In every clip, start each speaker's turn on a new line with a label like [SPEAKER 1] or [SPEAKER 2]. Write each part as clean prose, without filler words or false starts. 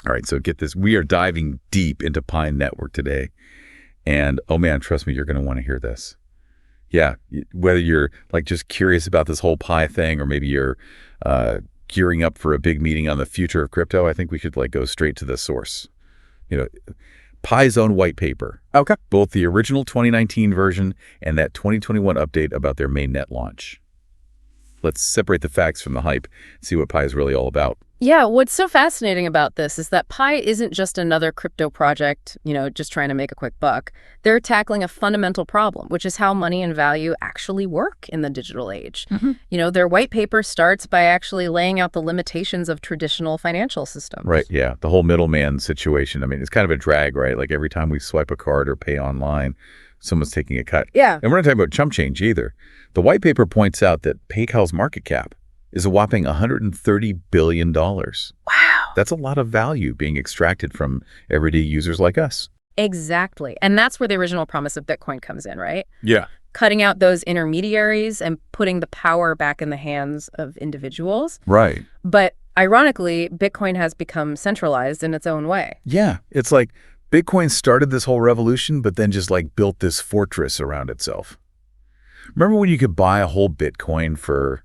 [SPEAKER 1] All right, so get this. We are diving deep into Pi Network today. And, oh man, trust me, you're going to want to hear this. Yeah, whether you're like just curious about this whole Pi thing, or maybe you're gearing up for a big meeting on the future of crypto, I think we should like go straight to the source. You know, Pi's own white paper.
[SPEAKER 2] Okay.
[SPEAKER 1] Both the original 2019 version and that 2021 update about their Mainnet launch. Let's separate the facts from the hype, see what Pi is really all about.
[SPEAKER 3] Yeah, what's so fascinating about this is that Pi isn't just another crypto project, just trying to make a quick buck. They're tackling a fundamental problem, which is how money and value actually work in the digital age. Their white paper starts by actually laying out the limitations of traditional financial systems.
[SPEAKER 1] Right, yeah. The whole middleman situation. I mean, it's kind of a drag, right? Like every time we swipe a card or pay online, someone's taking a cut.
[SPEAKER 3] Yeah.
[SPEAKER 1] And we're not talking about chump change either. The white paper points out that PayPal's market cap is a whopping $130 billion.
[SPEAKER 3] Wow.
[SPEAKER 1] That's a lot of value being extracted from everyday users like us.
[SPEAKER 3] Exactly. And that's where the original promise of Bitcoin comes in, right?
[SPEAKER 1] Yeah.
[SPEAKER 3] Cutting out those intermediaries and putting the power back in the hands of individuals.
[SPEAKER 1] Right.
[SPEAKER 3] But ironically, Bitcoin has become centralized in its own way.
[SPEAKER 1] Yeah. It's like Bitcoin started this whole revolution, but then just like built this fortress around itself. Remember when you could buy a whole Bitcoin for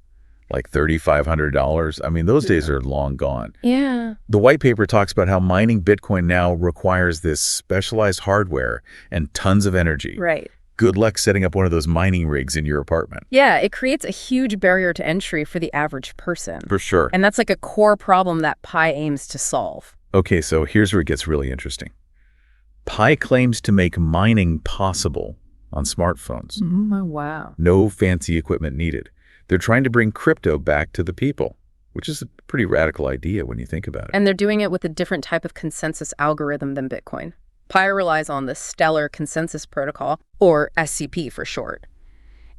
[SPEAKER 1] like $3,500? I mean, those days are long gone.
[SPEAKER 3] Yeah.
[SPEAKER 1] The white paper talks about how mining Bitcoin now requires this specialized hardware and tons of energy.
[SPEAKER 3] Right.
[SPEAKER 1] Good luck setting up one of those mining rigs in your apartment.
[SPEAKER 3] Yeah, it creates a huge barrier to entry for the average person.
[SPEAKER 1] For sure.
[SPEAKER 3] And that's like a core problem that Pi aims to solve.
[SPEAKER 1] Okay, so here's where it gets really interesting. Pi claims to make mining possible on smartphones.
[SPEAKER 3] Oh, wow.
[SPEAKER 1] No fancy equipment needed. They're trying to bring crypto back to the people, which is a pretty radical idea when you think about it.
[SPEAKER 3] And they're doing it with a different type of consensus algorithm than Bitcoin. Pi relies on the Stellar Consensus Protocol, or SCP for short.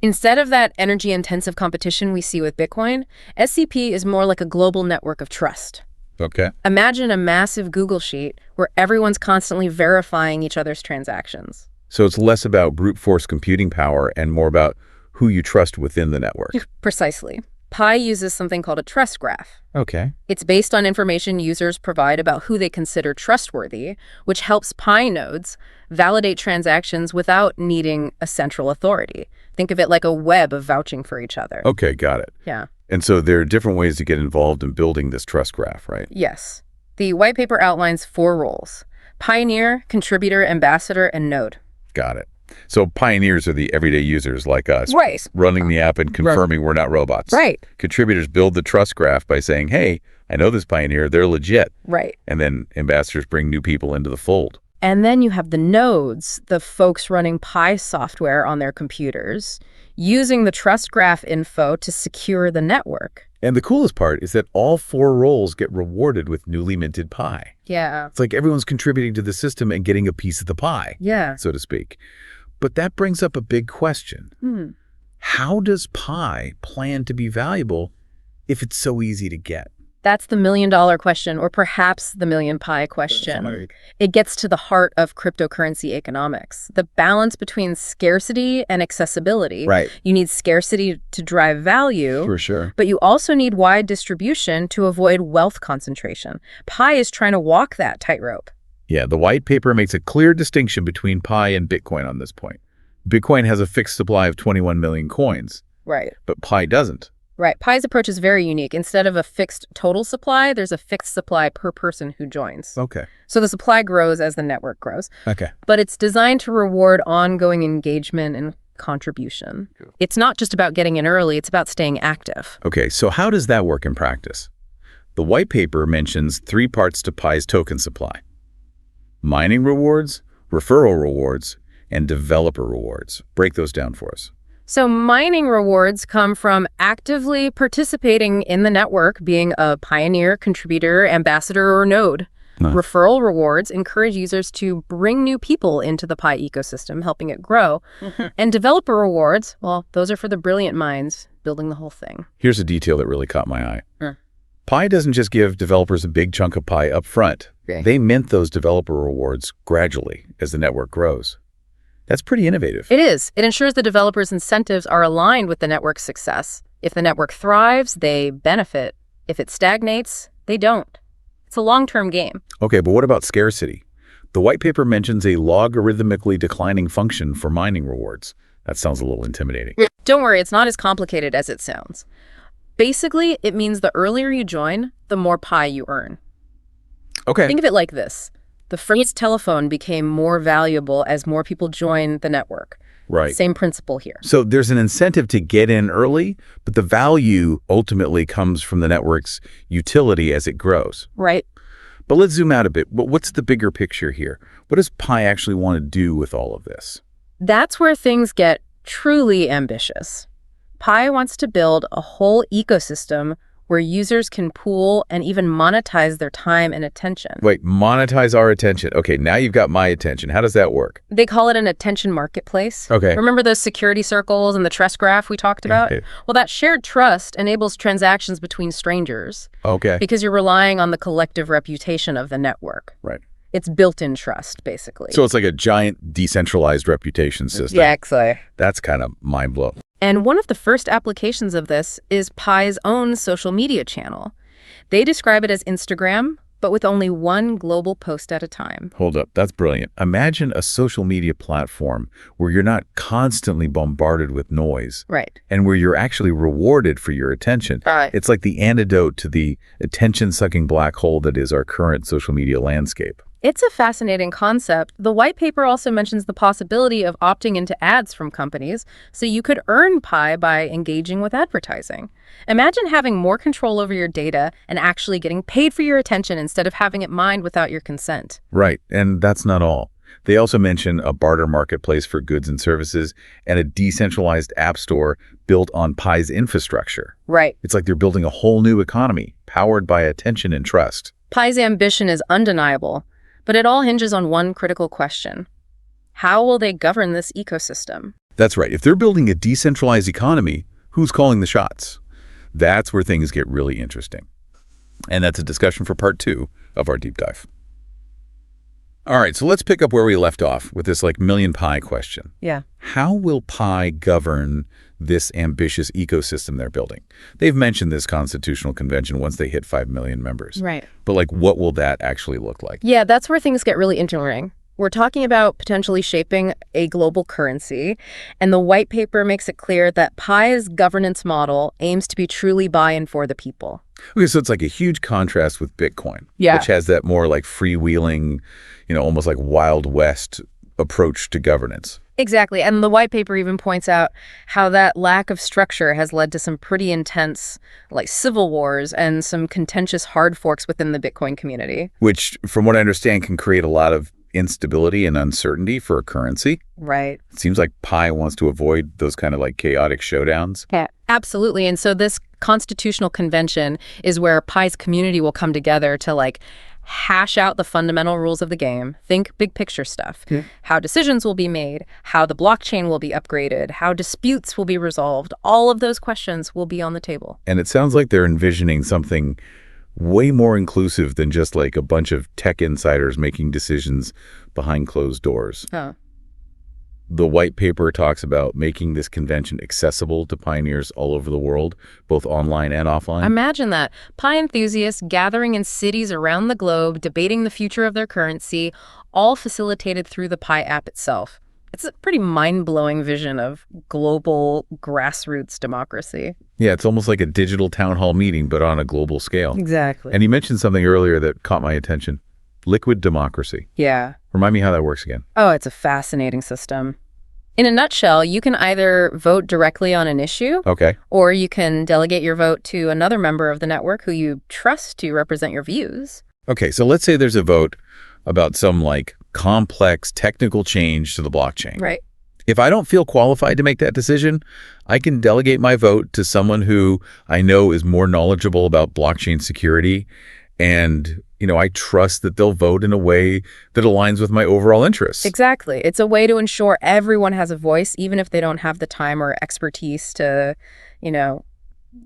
[SPEAKER 3] Instead of that energy-intensive competition we see with Bitcoin, SCP is more like a global network of trust.
[SPEAKER 1] Okay.
[SPEAKER 3] Imagine a massive Google sheet where everyone's constantly verifying each other's transactions.
[SPEAKER 1] So it's less about brute force computing power and more about who you trust within the network.
[SPEAKER 3] Precisely. Pi uses something called a trust graph.
[SPEAKER 1] Okay.
[SPEAKER 3] It's based on information users provide about who they consider trustworthy, which helps Pi nodes validate transactions without needing a central authority. Think of it like a web of vouching for each other.
[SPEAKER 1] Okay, got it.
[SPEAKER 3] Yeah.
[SPEAKER 1] And so there are different ways to get involved in building this trust graph, right?
[SPEAKER 3] Yes. The white paper outlines 4 roles: pioneer, contributor, ambassador, and node.
[SPEAKER 1] Got it. So pioneers are the everyday users like us.
[SPEAKER 3] Right.
[SPEAKER 1] Running the app and confirming we're not robots.
[SPEAKER 3] Right.
[SPEAKER 1] Contributors build the trust graph by saying, hey, I know this pioneer, they're legit.
[SPEAKER 3] Right.
[SPEAKER 1] And then ambassadors bring new people into the fold.
[SPEAKER 3] And then you have the nodes, the folks running Pi software on their computers, using the trust graph info to secure the network.
[SPEAKER 1] And the coolest part is that all 4 roles get rewarded with newly minted Pi.
[SPEAKER 3] Yeah.
[SPEAKER 1] It's like everyone's contributing to the system and getting a piece of the pie,
[SPEAKER 3] Yeah.
[SPEAKER 1] so to speak. But that brings up a big question. How does Pi plan to be valuable if it's so easy to get?
[SPEAKER 3] That's the $1 million question, or perhaps the million Pi question. It gets to the heart of cryptocurrency economics, the balance between scarcity and accessibility.
[SPEAKER 1] Right.
[SPEAKER 3] You need scarcity to drive value,
[SPEAKER 1] For sure.
[SPEAKER 3] but you also need wide distribution to avoid wealth concentration. Pi is trying to walk that tightrope.
[SPEAKER 1] Yeah, the white paper makes a clear distinction between Pi and Bitcoin on this point. Bitcoin has a fixed supply of 21 million coins,
[SPEAKER 3] Right.
[SPEAKER 1] but Pi doesn't.
[SPEAKER 3] Right. Pi's approach is very unique. Instead of a fixed total supply, there's a fixed supply per person who joins.
[SPEAKER 1] Okay.
[SPEAKER 3] So the supply grows as the network grows.
[SPEAKER 1] Okay.
[SPEAKER 3] But it's designed to reward ongoing engagement and contribution.
[SPEAKER 1] Cool.
[SPEAKER 3] It's not just about getting in early, it's about staying active.
[SPEAKER 1] Okay, so how does that work in practice? The white paper mentions 3 parts to Pi's token supply: mining rewards, referral rewards, and developer rewards. Break those down for us.
[SPEAKER 3] So mining rewards come from actively participating in the network, being a pioneer, contributor, ambassador, or node.
[SPEAKER 1] Nice.
[SPEAKER 3] Referral rewards encourage users to bring new people into the Pi ecosystem, helping it grow. And developer rewards, well, those are for the brilliant minds building the whole thing.
[SPEAKER 1] Here's a detail that really caught my eye. Pi doesn't just give developers a big chunk of pie up front.
[SPEAKER 3] Okay.
[SPEAKER 1] They mint those developer rewards gradually as the network grows. That's pretty innovative.
[SPEAKER 3] It is. It ensures the developers' incentives are aligned with the network's success. If the network thrives, they benefit. If it stagnates, they don't. It's a long-term game.
[SPEAKER 1] Okay, but what about scarcity? The white paper mentions a logarithmically declining function for mining rewards. That sounds a little intimidating.
[SPEAKER 3] Don't worry, it's not as complicated as it sounds. Basically, it means the earlier you join, the more pi you earn.
[SPEAKER 1] Okay.
[SPEAKER 3] Think of it like this. The first telephone became more valuable as more people join the network.
[SPEAKER 1] Right.
[SPEAKER 3] Same principle here.
[SPEAKER 1] So there's an incentive to get in early, but the value ultimately comes from the network's utility as it grows.
[SPEAKER 3] Right.
[SPEAKER 1] But let's zoom out a bit. What's the bigger picture here? What does Pi actually want to do with all of this?
[SPEAKER 3] That's where things get truly ambitious. Pi wants to build a whole ecosystem where users can pool and even monetize their time and attention.
[SPEAKER 1] Wait, monetize our attention. Okay, now you've got my attention. How does that work?
[SPEAKER 3] They call it an attention marketplace.
[SPEAKER 1] Okay.
[SPEAKER 3] Remember those security circles and the trust graph we talked about?
[SPEAKER 1] Okay.
[SPEAKER 3] Well, that shared trust enables transactions between strangers
[SPEAKER 1] Okay.
[SPEAKER 3] because you're relying on the collective reputation of the network.
[SPEAKER 1] Right.
[SPEAKER 3] It's built-in trust, basically.
[SPEAKER 1] So it's like a giant decentralized reputation system.
[SPEAKER 3] Yeah, exactly.
[SPEAKER 1] That's kind of mind-blowing.
[SPEAKER 3] And one of the first applications of this is Pi's own social media channel. They describe it as Instagram, but with only one global post at a time.
[SPEAKER 1] Hold up. That's brilliant. Imagine a social media platform where you're not constantly bombarded with noise.
[SPEAKER 3] Right.
[SPEAKER 1] And where you're actually rewarded for your attention.
[SPEAKER 3] Right.
[SPEAKER 1] It's like the antidote to the attention-sucking black hole that is our current social media landscape.
[SPEAKER 3] It's a fascinating concept. The white paper also mentions the possibility of opting into ads from companies, so you could earn Pi by engaging with advertising. Imagine having more control over your data and actually getting paid for your attention instead of having it mined without your consent.
[SPEAKER 1] Right, and that's not all. They also mention a barter marketplace for goods and services and a decentralized app store built on Pi's infrastructure.
[SPEAKER 3] Right.
[SPEAKER 1] It's like they're building a whole new economy powered by attention and trust.
[SPEAKER 3] Pi's ambition is undeniable. But it all hinges on one critical question. How will they govern this ecosystem?
[SPEAKER 1] That's right. If they're building a decentralized economy, who's calling the shots? That's where things get really interesting. And that's a discussion for part 2 of our deep dive. All right, so let's pick up where we left off with this million pi question.
[SPEAKER 3] Yeah.
[SPEAKER 1] How will Pi govern this ambitious ecosystem they're building? They've mentioned this constitutional convention once they hit 5 million members.
[SPEAKER 3] Right.
[SPEAKER 1] But what will that actually look like?
[SPEAKER 3] Yeah, that's where things get really interesting. We're talking about potentially shaping a global currency, and the white paper makes it clear that Pi's governance model aims to be truly by and for the people.
[SPEAKER 1] Okay, so it's like a huge contrast with Bitcoin,
[SPEAKER 3] Yeah.
[SPEAKER 1] which has that more freewheeling, almost like Wild West approach to governance.
[SPEAKER 3] Exactly. And the white paper even points out how that lack of structure has led to some pretty intense civil wars and some contentious hard forks within the Bitcoin community.
[SPEAKER 1] Which, from what I understand, can create a lot of instability and uncertainty for a currency.
[SPEAKER 3] Right.
[SPEAKER 1] It seems like Pi wants to avoid those kind of chaotic showdowns.
[SPEAKER 3] Yeah. Absolutely. And so this constitutional convention is where Pi's community will come together to hash out the fundamental rules of the game. Think big picture stuff.
[SPEAKER 1] Yeah.
[SPEAKER 3] How decisions will be made, how the blockchain will be upgraded, how disputes will be resolved. All of those questions will be on the table.
[SPEAKER 1] And it sounds like they're envisioning something way more inclusive than just a bunch of tech insiders making decisions behind closed doors.
[SPEAKER 3] Oh.
[SPEAKER 1] The white paper talks about making this convention accessible to pioneers all over the world, both online and offline.
[SPEAKER 3] Imagine that. Pi enthusiasts gathering in cities around the globe, debating the future of their currency, all facilitated through the Pi app itself. It's a pretty mind-blowing vision of global grassroots democracy.
[SPEAKER 1] Yeah, it's almost like a digital town hall meeting, but on a global scale.
[SPEAKER 3] Exactly.
[SPEAKER 1] And you mentioned something earlier that caught my attention. Liquid democracy.
[SPEAKER 3] Yeah.
[SPEAKER 1] Remind me how that works again.
[SPEAKER 3] Oh, it's a fascinating system. In a nutshell, you can either vote directly on an issue,
[SPEAKER 1] Okay.
[SPEAKER 3] or you can delegate your vote to another member of the network who you trust to represent your views.
[SPEAKER 1] Okay, so let's say there's a vote about some complex technical change to the blockchain.
[SPEAKER 3] Right.
[SPEAKER 1] If I don't feel qualified to make that decision, I can delegate my vote to someone who I know is more knowledgeable about blockchain security, and I trust that they'll vote in a way that aligns with my overall interests.
[SPEAKER 3] Exactly. It's a way to ensure everyone has a voice, even if they don't have the time or expertise to,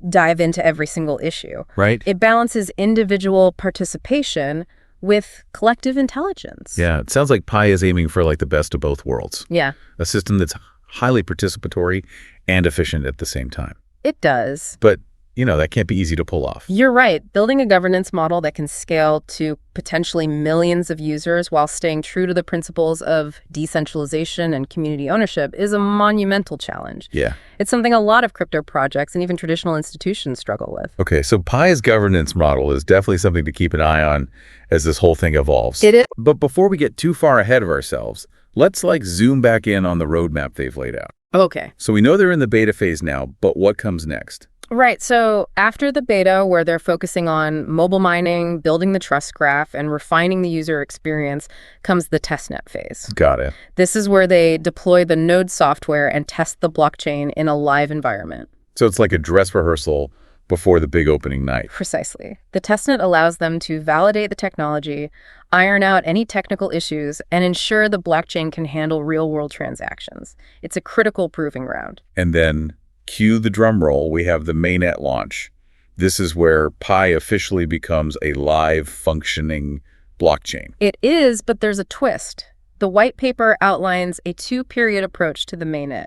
[SPEAKER 3] dive into every single issue.
[SPEAKER 1] Right?
[SPEAKER 3] It balances individual participation with collective intelligence.
[SPEAKER 1] Yeah, it sounds like Pi is aiming for the best of both worlds.
[SPEAKER 3] Yeah,
[SPEAKER 1] A system that's highly participatory and efficient at the same time.
[SPEAKER 3] it does.
[SPEAKER 1] But that can't be easy to pull off.
[SPEAKER 3] You're right. Building a governance model that can scale to potentially millions of users while staying true to the principles of decentralization and community ownership is a monumental challenge.
[SPEAKER 1] Yeah.
[SPEAKER 3] It's something a lot of crypto projects and even traditional institutions struggle with.
[SPEAKER 1] Okay, so Pi's governance model is definitely something to keep an eye on as this whole thing evolves.
[SPEAKER 3] It is.
[SPEAKER 1] But before we get too far ahead of ourselves, let's zoom back in on the roadmap they've laid out.
[SPEAKER 3] Okay.
[SPEAKER 1] So we know they're in the beta phase now, but what comes next?
[SPEAKER 3] Right. So after the beta, where they're focusing on mobile mining, building the trust graph, and refining the user experience, comes the testnet phase.
[SPEAKER 1] Got it.
[SPEAKER 3] This is where they deploy the node software and test the blockchain in a live environment.
[SPEAKER 1] So it's like a dress rehearsal before the big opening night.
[SPEAKER 3] Precisely. The testnet allows them to validate the technology, iron out any technical issues, and ensure the blockchain can handle real-world transactions. It's a critical proving ground.
[SPEAKER 1] And then, cue the drum roll, we have the mainnet launch. This is where Pi officially becomes a live, functioning blockchain.
[SPEAKER 3] It is, but there's a twist. The white paper outlines a two-period approach to the mainnet.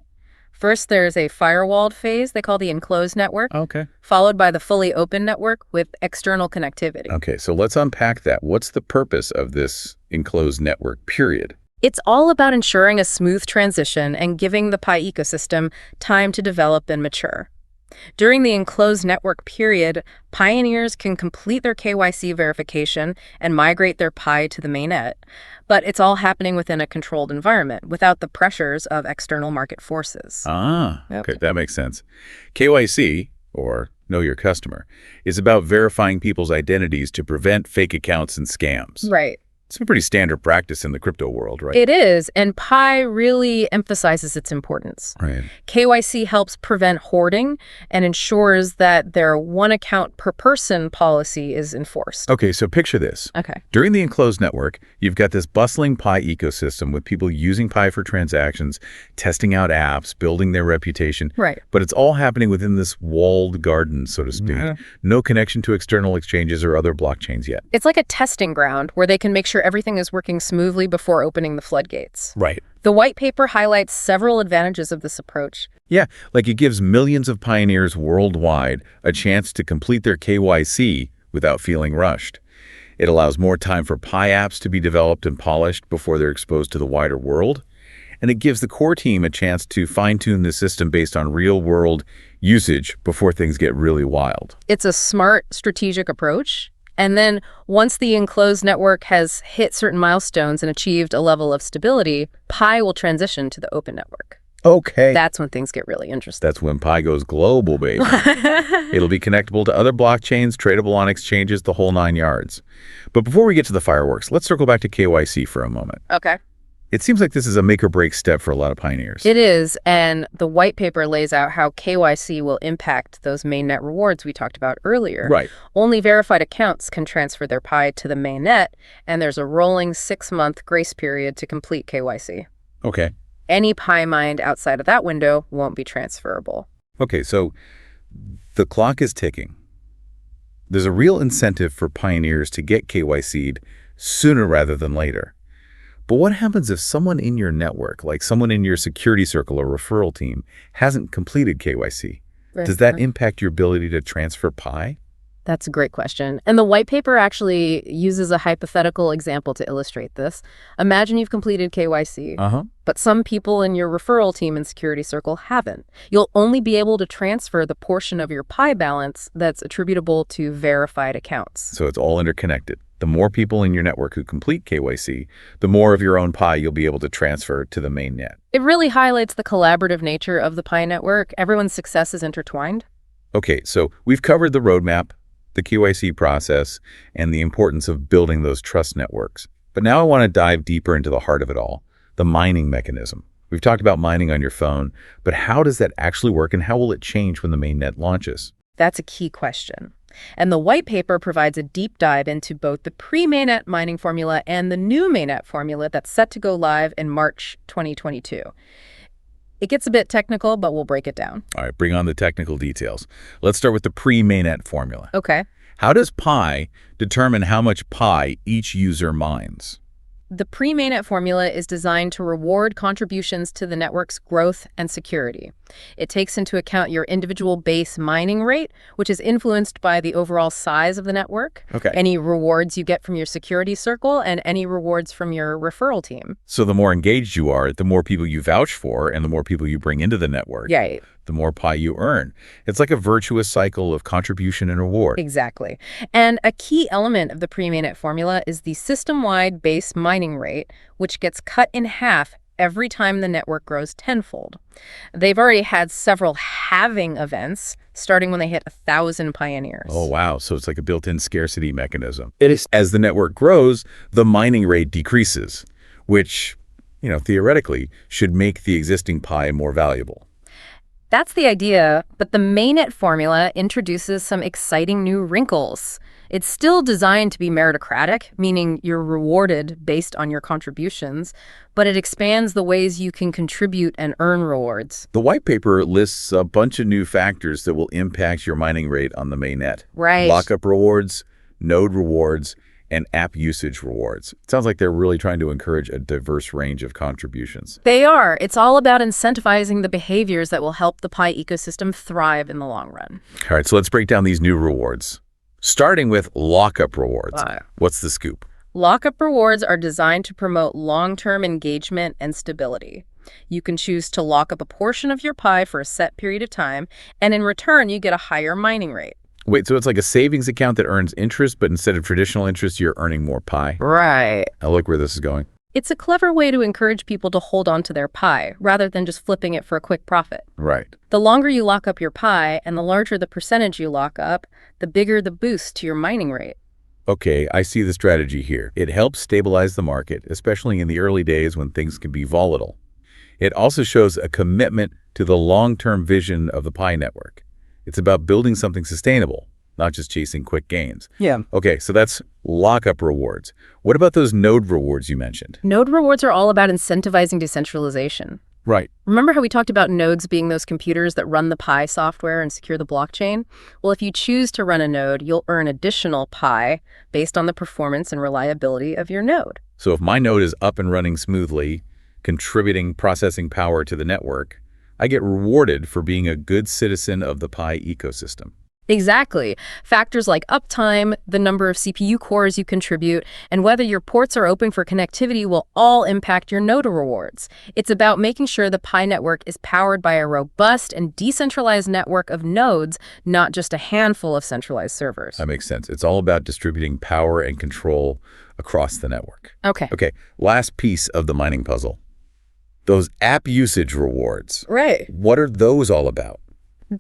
[SPEAKER 3] First, there's a firewalled phase they call the enclosed network,
[SPEAKER 1] Okay.
[SPEAKER 3] followed by the fully open network with external connectivity.
[SPEAKER 1] Okay, so let's unpack that. What's the purpose of this enclosed network, period?
[SPEAKER 3] It's all about ensuring a smooth transition and giving the Pi ecosystem time to develop and mature. During the enclosed network period, pioneers can complete their KYC verification and migrate their Pi to the mainnet, but it's all happening within a controlled environment without the pressures of external market forces.
[SPEAKER 1] Okay, that makes sense. KYC, or Know Your Customer, is about verifying people's identities to prevent fake accounts and scams.
[SPEAKER 3] Right.
[SPEAKER 1] It's a pretty standard practice in the crypto world, right?
[SPEAKER 3] It is, and Pi really emphasizes its importance.
[SPEAKER 1] Right.
[SPEAKER 3] KYC helps prevent hoarding and ensures that their one account per person policy is enforced.
[SPEAKER 1] Okay, so picture this.
[SPEAKER 3] Okay.
[SPEAKER 1] During the enclosed network, you've got this bustling Pi ecosystem with people using Pi for transactions, testing out apps, building their reputation.
[SPEAKER 3] Right.
[SPEAKER 1] But it's all happening within this walled garden, so to speak.
[SPEAKER 3] Yeah.
[SPEAKER 1] No connection to external exchanges or other blockchains yet.
[SPEAKER 3] It's like a testing ground where they can make sure everything is working smoothly before opening the floodgates.
[SPEAKER 1] Right.
[SPEAKER 3] The white paper highlights several advantages of this approach.
[SPEAKER 1] Yeah, like it gives millions of pioneers worldwide a chance to complete their KYC without feeling rushed. It allows more time for Pi apps to be developed and polished before they're exposed to the wider world. And it gives the core team a chance to fine-tune the system based on real-world usage before things get really wild.
[SPEAKER 3] It's a smart, strategic approach. And then once the enclosed network has hit certain milestones and achieved a level of stability, Pi will transition to the open network.
[SPEAKER 1] Okay.
[SPEAKER 3] That's when things get really interesting.
[SPEAKER 1] That's when Pi goes global, baby. It'll be connectable to other blockchains, tradable on exchanges, the whole 9 yards. But before we get to the fireworks, let's circle back to KYC for a moment.
[SPEAKER 3] Okay.
[SPEAKER 1] It seems like this is a make-or-break step for a lot of pioneers.
[SPEAKER 3] It is, and the white paper lays out how KYC will impact those mainnet rewards we talked about earlier.
[SPEAKER 1] Right.
[SPEAKER 3] Only verified accounts can transfer their Pi to the mainnet, and there's a rolling 6-month grace period to complete KYC.
[SPEAKER 1] Okay.
[SPEAKER 3] Any Pi mined outside of that window won't be transferable.
[SPEAKER 1] Okay, so the clock is ticking. There's a real incentive for pioneers to get KYC'd sooner rather than later. But what happens if someone in your network, like someone in your security circle or referral team, hasn't completed KYC? Does that impact your ability to transfer Pi?
[SPEAKER 3] That's a great question. And the white paper actually uses a hypothetical example to illustrate this. Imagine you've completed KYC, but some people in your referral team and security circle haven't. You'll only be able to transfer the portion of your Pi balance that's attributable to verified accounts.
[SPEAKER 1] So it's all interconnected. The more people in your network who complete KYC, the more of your own Pi you'll be able to transfer to the mainnet.
[SPEAKER 3] It really highlights the collaborative nature of the Pi network. Everyone's success is intertwined.
[SPEAKER 1] Okay, so we've covered the roadmap, the KYC process, and the importance of building those trust networks. But now I want to dive deeper into the heart of it all, the mining mechanism. We've talked about mining on your phone, but how does that actually work and how will it change when the mainnet launches?
[SPEAKER 3] That's a key question. And the white paper provides a deep dive into both the pre-mainnet mining formula and the new mainnet formula that's set to go live in March 2022. It gets a bit technical, but we'll break it down.
[SPEAKER 1] All right, bring on the technical details. Let's start with the pre-mainnet formula.
[SPEAKER 3] Okay.
[SPEAKER 1] How does Pi determine how much Pi each user mines?
[SPEAKER 3] The pre-mainnet formula is designed to reward contributions to the network's growth and security. It takes into account your individual base mining rate, which is influenced by the overall size of the network,
[SPEAKER 1] Okay.
[SPEAKER 3] any rewards you get from your security circle, and any rewards from your referral team.
[SPEAKER 1] So the more engaged you are, the more people you vouch for, and the more people you bring into the network,
[SPEAKER 3] Yeah,
[SPEAKER 1] the more pi you earn. It's like a virtuous cycle of contribution and reward.
[SPEAKER 3] exactly. And a key element of the pre-Mainnet formula is the system-wide base mining rate, which gets cut in half every time the network grows tenfold. They've already had several halving events, starting when they hit 1,000 pioneers.
[SPEAKER 1] Oh, wow. So it's like a built-in scarcity mechanism. It is. As the network grows, the mining rate decreases, which, theoretically should make the existing pi more valuable.
[SPEAKER 3] That's the idea, but the Mainnet formula introduces some exciting new wrinkles. It's still designed to be meritocratic, meaning you're rewarded based on your contributions, but it expands the ways you can contribute and earn rewards.
[SPEAKER 1] The white paper lists a bunch of new factors that will impact your mining rate on the mainnet.
[SPEAKER 3] Right.
[SPEAKER 1] Lockup rewards, node rewards, and app usage rewards. It sounds like they're really trying to encourage a diverse range of contributions.
[SPEAKER 3] They are. It's all about incentivizing the behaviors that will help the Pi ecosystem thrive in the long run.
[SPEAKER 1] All right, so let's break down these new rewards. Starting with lockup rewards. What's the scoop?
[SPEAKER 3] Lockup rewards are designed to promote long-term engagement and stability. You can choose to lock up a portion of your Pi for a set period of time, and in return, you get a higher mining rate.
[SPEAKER 1] Wait, so it's like a savings account that earns interest, but instead of traditional interest, you're earning more pi?
[SPEAKER 3] Right.
[SPEAKER 1] I look where this is going.
[SPEAKER 3] It's a clever way to encourage people to hold on to their Pi, rather than just flipping it for a quick profit.
[SPEAKER 1] Right.
[SPEAKER 3] The longer you lock up your Pi, and the larger the percentage you lock up, the bigger the boost to your mining rate.
[SPEAKER 1] Okay, I see the strategy here. It helps stabilize the market, especially in the early days when things can be volatile. It also shows a commitment to the long-term vision of the Pi network. It's about building something sustainable, not just chasing quick gains.
[SPEAKER 3] Yeah.
[SPEAKER 1] Okay, so that's lockup rewards. What about those node rewards you mentioned?
[SPEAKER 3] Node rewards are all about incentivizing decentralization.
[SPEAKER 1] Right.
[SPEAKER 3] Remember how we talked about nodes being those computers that run the Pi software and secure the blockchain? Well, if you choose to run a node, you'll earn additional Pi based on the performance and reliability of your node.
[SPEAKER 1] So if my node is up and running smoothly, contributing processing power to the network, I get rewarded for being a good citizen of the Pi ecosystem.
[SPEAKER 3] Exactly. Factors like uptime, the number of CPU cores you contribute, and whether your ports are open for connectivity will all impact your node rewards. It's about making sure the Pi network is powered by a robust and decentralized network of nodes, not just a handful of centralized servers.
[SPEAKER 1] That makes sense. It's all about distributing power and control across the network.
[SPEAKER 3] Okay.
[SPEAKER 1] Last piece of the mining puzzle. Those app usage rewards.
[SPEAKER 3] Right.
[SPEAKER 1] What are those all about?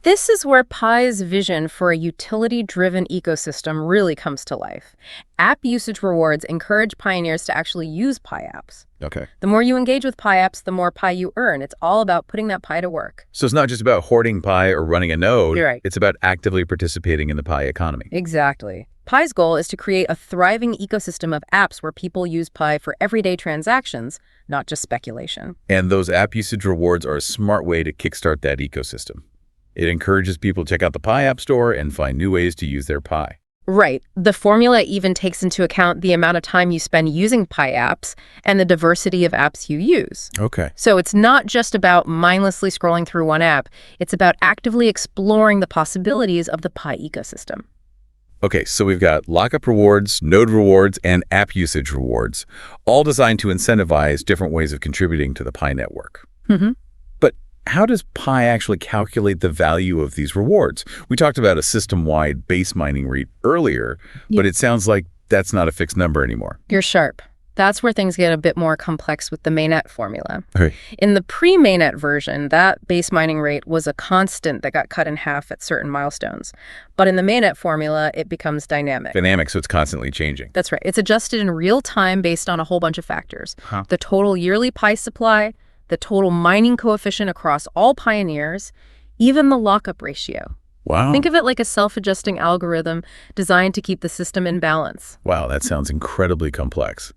[SPEAKER 3] This is where Pi's vision for a utility-driven ecosystem really comes to life. App usage rewards encourage pioneers to actually use Pi apps.
[SPEAKER 1] Okay.
[SPEAKER 3] The more you engage with Pi apps, the more Pi you earn. It's all about putting that Pi to work.
[SPEAKER 1] So it's not just about hoarding Pi or running a node.
[SPEAKER 3] You're right.
[SPEAKER 1] It's about actively participating in the Pi economy.
[SPEAKER 3] Exactly. Pi's goal is to create a thriving ecosystem of apps where people use Pi for everyday transactions, not just speculation.
[SPEAKER 1] And those app usage rewards are a smart way to kickstart that ecosystem. It encourages people to check out the Pi App Store and find new ways to use their Pi.
[SPEAKER 3] Right. The formula even takes into account the amount of time you spend using Pi apps and the diversity of apps you use.
[SPEAKER 1] Okay.
[SPEAKER 3] So it's not just about mindlessly scrolling through one app. It's about actively exploring the possibilities of the Pi ecosystem.
[SPEAKER 1] Okay, so we've got lockup rewards, node rewards, and app usage rewards, all designed to incentivize different ways of contributing to the Pi network.
[SPEAKER 3] Mm-hmm.
[SPEAKER 1] But how does Pi actually calculate the value of these rewards? We talked about a system-wide base mining rate earlier, but it sounds like that's not a fixed number anymore.
[SPEAKER 3] You're sharp. That's where things get a bit more complex with the Mainnet formula.
[SPEAKER 1] Okay.
[SPEAKER 3] In the pre-Mainnet version, that base mining rate was a constant that got cut in half at certain milestones. But in the Mainnet formula, it becomes dynamic.
[SPEAKER 1] Dynamic, so it's constantly changing.
[SPEAKER 3] That's right. It's adjusted in real time based on a whole bunch of factors. The total yearly Pi supply, the total mining coefficient across all pioneers, even the lockup ratio.
[SPEAKER 1] Wow.
[SPEAKER 3] Think of it like a self-adjusting algorithm designed to keep the system in balance.
[SPEAKER 1] Wow, that sounds incredibly complex,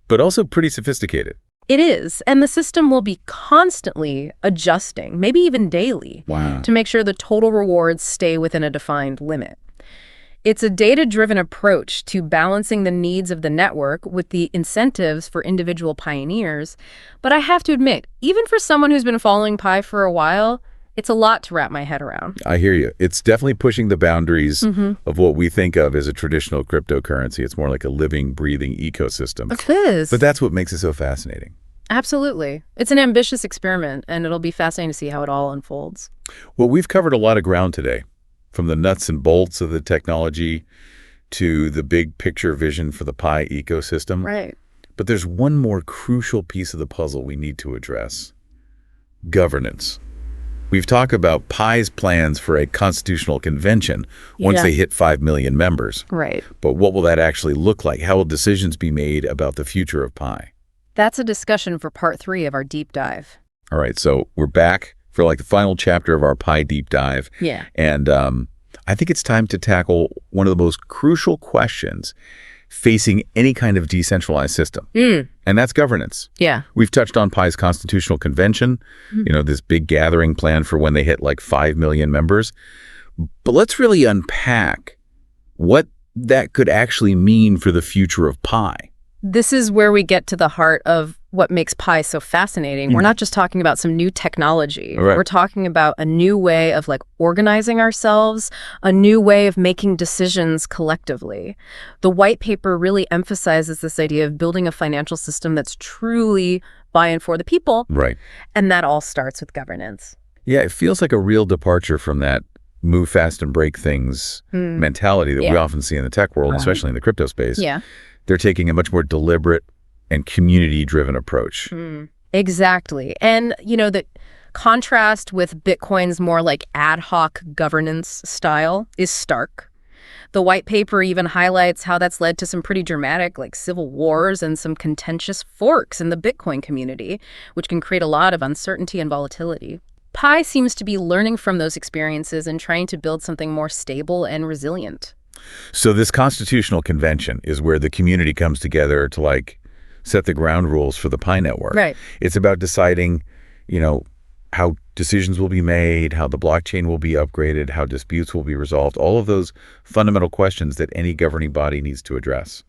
[SPEAKER 1] but also pretty sophisticated.
[SPEAKER 3] It is, and the system will be constantly adjusting, maybe even daily, to make sure the total rewards stay within a defined limit. It's a data-driven approach to balancing the needs of the network with the incentives for individual pioneers. But I have to admit, even for someone who's been following Pi for a while, It's a lot to wrap my head around.
[SPEAKER 1] I hear you. It's definitely pushing the boundaries
[SPEAKER 3] Mm-hmm.
[SPEAKER 1] of what we think of as a traditional cryptocurrency. It's more like a living, breathing ecosystem.
[SPEAKER 3] It is.
[SPEAKER 1] But that's what makes it so fascinating.
[SPEAKER 3] Absolutely. It's an ambitious experiment, and it'll be fascinating to see how it all unfolds.
[SPEAKER 1] Well, we've covered a lot of ground today, from the nuts and bolts of the technology to the big picture vision for the Pi ecosystem.
[SPEAKER 3] Right.
[SPEAKER 1] But there's one more crucial piece of the puzzle we need to address: governance. We've talked about Pi's plans for a constitutional convention once
[SPEAKER 3] Yeah.
[SPEAKER 1] they hit 5 million members.
[SPEAKER 3] Right.
[SPEAKER 1] But what will that actually look like? How will decisions be made about the future of Pi?
[SPEAKER 3] That's a discussion for part 3 of our deep dive.
[SPEAKER 1] All right, so we're back for like the final chapter of our Pi deep dive.
[SPEAKER 3] Yeah.
[SPEAKER 1] And I think it's time to tackle one of the most crucial questions facing any kind of decentralized system, and that's governance.
[SPEAKER 3] Yeah.
[SPEAKER 1] We've touched on Pi's constitutional convention, this big gathering plan for when they hit like 5 million members. But let's really unpack what that could actually mean for the future of Pi.
[SPEAKER 3] This is where we get to the heart of what makes Pi so fascinating. We're not just talking about some new technology.
[SPEAKER 1] Right.
[SPEAKER 3] We're talking about a new way of organizing ourselves, a new way of making decisions collectively. The white paper really emphasizes this idea of building a financial system that's truly by and for the people.
[SPEAKER 1] Right.
[SPEAKER 3] And that all starts with governance.
[SPEAKER 1] Yeah, it feels like a real departure from that move fast and break things mentality that we often see in the tech world, especially in the crypto space.
[SPEAKER 3] Yeah.
[SPEAKER 1] They're taking a much more deliberate and community-driven approach.
[SPEAKER 3] Exactly. And, the contrast with Bitcoin's more ad hoc governance style is stark. The white paper even highlights how that's led to some pretty dramatic civil wars and some contentious forks in the Bitcoin community, which can create a lot of uncertainty and volatility. Pi seems to be learning from those experiences and trying to build something more stable and resilient.
[SPEAKER 1] So this constitutional convention is where the community comes together to set the ground rules for the Pi network.
[SPEAKER 3] Right.
[SPEAKER 1] It's about deciding, how decisions will be made, how the blockchain will be upgraded, how disputes will be resolved, all of those fundamental questions that any governing body needs to address.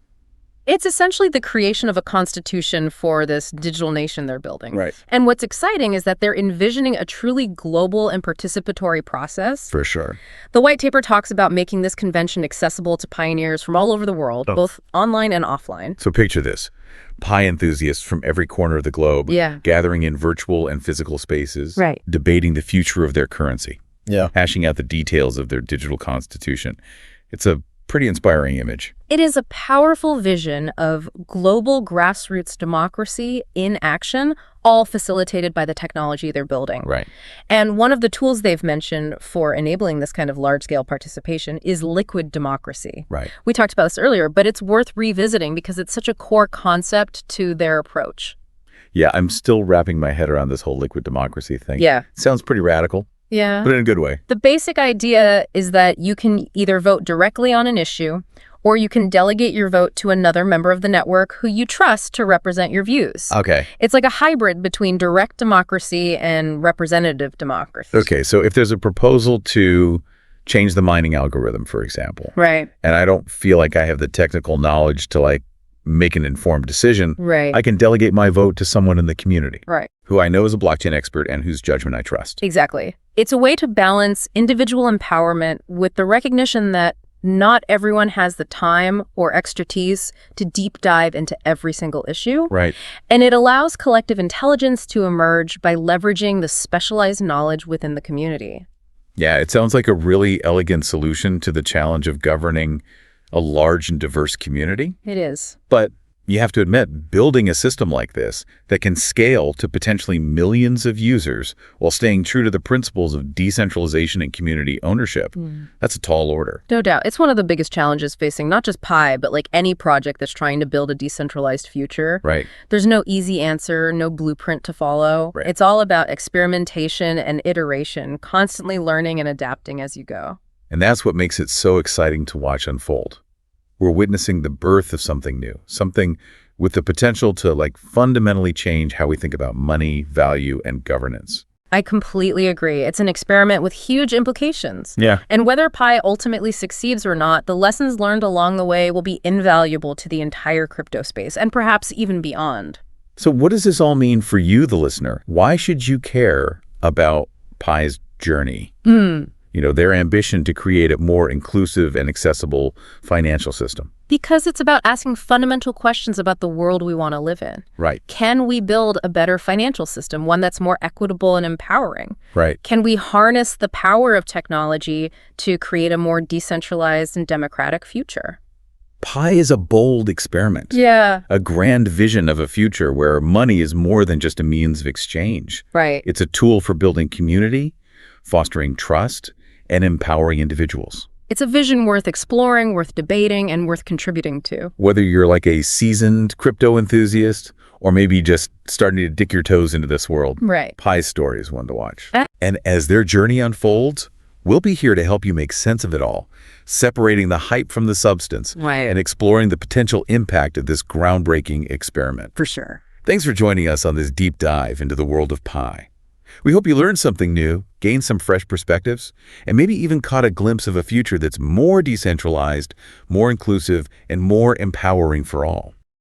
[SPEAKER 3] It's essentially the creation of a constitution for this digital nation they're building.
[SPEAKER 1] Right.
[SPEAKER 3] And what's exciting is that they're envisioning a truly global and participatory process.
[SPEAKER 1] For sure.
[SPEAKER 3] The white paper talks about making this convention accessible to pioneers from all over the world, both online and offline.
[SPEAKER 1] So picture this: Pi enthusiasts from every corner of the globe gathering in virtual and physical spaces, debating the future of their currency, hashing out the details of their digital constitution. It's a pretty inspiring image.
[SPEAKER 3] It is a powerful vision of global grassroots democracy in action, all facilitated by the technology they're building.
[SPEAKER 1] Right.
[SPEAKER 3] And one of the tools they've mentioned for enabling this kind of large-scale participation is liquid democracy.
[SPEAKER 1] Right.
[SPEAKER 3] We talked about this earlier, but it's worth revisiting because it's such a core concept to their approach.
[SPEAKER 1] Yeah, I'm still wrapping my head around this whole liquid democracy thing.
[SPEAKER 3] Yeah.
[SPEAKER 1] Sounds pretty radical.
[SPEAKER 3] Yeah.
[SPEAKER 1] But in a good way.
[SPEAKER 3] The basic idea is that you can either vote directly on an issue, or you can delegate your vote to another member of the network who you trust to represent your views.
[SPEAKER 1] Okay.
[SPEAKER 3] It's like a hybrid between direct democracy and representative democracy.
[SPEAKER 1] Okay, so if there's a proposal to change the mining algorithm, for example,
[SPEAKER 3] Right.
[SPEAKER 1] and I don't feel like I have the technical knowledge to make an informed decision,
[SPEAKER 3] Right.
[SPEAKER 1] I can delegate my vote to someone in the community
[SPEAKER 3] Right.
[SPEAKER 1] who I know is a blockchain expert and whose judgment I trust.
[SPEAKER 3] Exactly. It's a way to balance individual empowerment with the recognition that not everyone has the time or expertise to deep dive into every single issue.
[SPEAKER 1] Right.
[SPEAKER 3] And it allows collective intelligence to emerge by leveraging the specialized knowledge within the community.
[SPEAKER 1] Yeah, it sounds like a really elegant solution to the challenge of governing a large and diverse community.
[SPEAKER 3] It is.
[SPEAKER 1] But you have to admit, building a system like this that can scale to potentially millions of users while staying true to the principles of decentralization and community ownership, that's a tall order.
[SPEAKER 3] No doubt. It's one of the biggest challenges facing not just Pi, but any project that's trying to build a decentralized future.
[SPEAKER 1] Right.
[SPEAKER 3] There's no easy answer, no blueprint to follow.
[SPEAKER 1] Right.
[SPEAKER 3] It's all about experimentation and iteration, constantly learning and adapting as you go.
[SPEAKER 1] And that's what makes it so exciting to watch unfold. We're witnessing the birth of something new, something with the potential to fundamentally change how we think about money, value, and governance.
[SPEAKER 3] I completely agree. It's an experiment with huge implications.
[SPEAKER 1] Yeah.
[SPEAKER 3] And whether Pi ultimately succeeds or not, the lessons learned along the way will be invaluable to the entire crypto space and perhaps even beyond.
[SPEAKER 1] So what does this all mean for you, the listener? Why should you care about Pi's journey.
[SPEAKER 3] Mm.
[SPEAKER 1] Their ambition to create a more inclusive and accessible financial system.
[SPEAKER 3] Because it's about asking fundamental questions about the world we want to live in.
[SPEAKER 1] Right.
[SPEAKER 3] Can we build a better financial system, one that's more equitable and empowering?
[SPEAKER 1] Right.
[SPEAKER 3] Can we harness the power of technology to create a more decentralized and democratic future?
[SPEAKER 1] Pi is a bold experiment.
[SPEAKER 3] Yeah.
[SPEAKER 1] A grand vision of a future where money is more than just a means of exchange.
[SPEAKER 3] Right.
[SPEAKER 1] It's a tool for building community, fostering trust, and empowering individuals.
[SPEAKER 3] It's a vision worth exploring, worth debating, and worth contributing to.
[SPEAKER 1] Whether you're like a seasoned crypto enthusiast or maybe just starting to dip your toes into this world,
[SPEAKER 3] Right.
[SPEAKER 1] Pi's story is one to watch. And as their journey unfolds, we'll be here to help you make sense of it all, separating the hype from the substance
[SPEAKER 3] Right.
[SPEAKER 1] and exploring the potential impact of this groundbreaking experiment.
[SPEAKER 3] For sure.
[SPEAKER 1] Thanks for joining us on this deep dive into the world of Pi. We hope you learned something new, gained some fresh perspectives, and maybe even caught a glimpse of a future that's more decentralized, more inclusive, and more empowering for all.